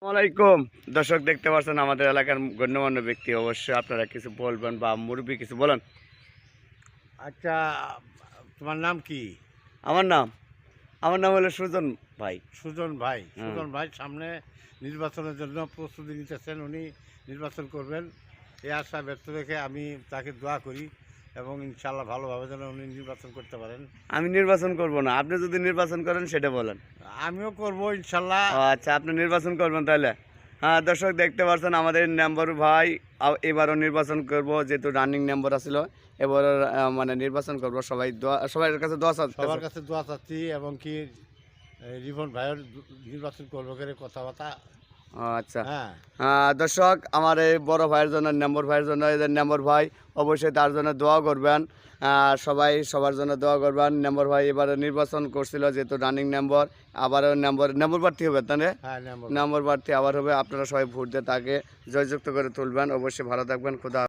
আসসালামাইকুম। দর্শক দেখতে পাচ্ছেন আমাদের এলাকার গণ্যমান্য ব্যক্তি, অবশ্যই আপনারা কিছু বলবেন বা মুরব্বী কিছু বলেন। আচ্ছা, তোমার নাম কি? আমার নাম আমার নাম হলো সুজন ভাই। সুজন ভাই। হুম। সুজন ভাই সামনে নির্বাচনের জন্য প্রস্তুতি নিতেছেন। উনি নির্বাচন করবেন এই আশা ব্যক্ত রেখে আমি তাকে দোয়া করি এবং ইনশাল্লাহ ভালোভাবে যেন উনি নির্বাচন করতে পারেন। আমি নির্বাচন করব না, আপনি যদি নির্বাচন করেন সেটা বলেন। আমিও করব ইনশাল্লাহ। ও আচ্ছা, আপনি নির্বাচন করবেন তাহলে। হ্যাঁ দর্শক দেখতে পাচ্ছেন আমাদের নম্বর ভাই এবারও নির্বাচন করব, যেহেতু রানিং নম্বর আছিল। এবার মানে নির্বাচন করব, সবার কাছে দোয়া চাচ্ছি। সবার কাছে দোয়া চাচ্ছি এবং কি রিপন ভাইয়ের নির্বাচন করবো করে কথাবার্তা। ও আচ্ছা। হ্যাঁ, দর্শক আমার এই বড় ভাইয়ের জন্য, নম্বর ভাইয়ের জন্য, এদের নম্বর ভাই অবশ্যই তার জন্য দোয়া করবেন। সবাই সবার জন্য দোয়া করবেন। নম্বর ভাই এবারে নির্বাচন করছিল, যেহেতু রানিং নম্বর, আবারও নম্বর প্রার্থী হবে, তাই না? হ্যাঁ, নম্বর প্রার্থী আবার হবে। আপনারা সবাই ভোট দিয়ে তাকে জয়যুক্ত করে তুলবেন। অবশ্যই ভালো থাকবেন। খুদা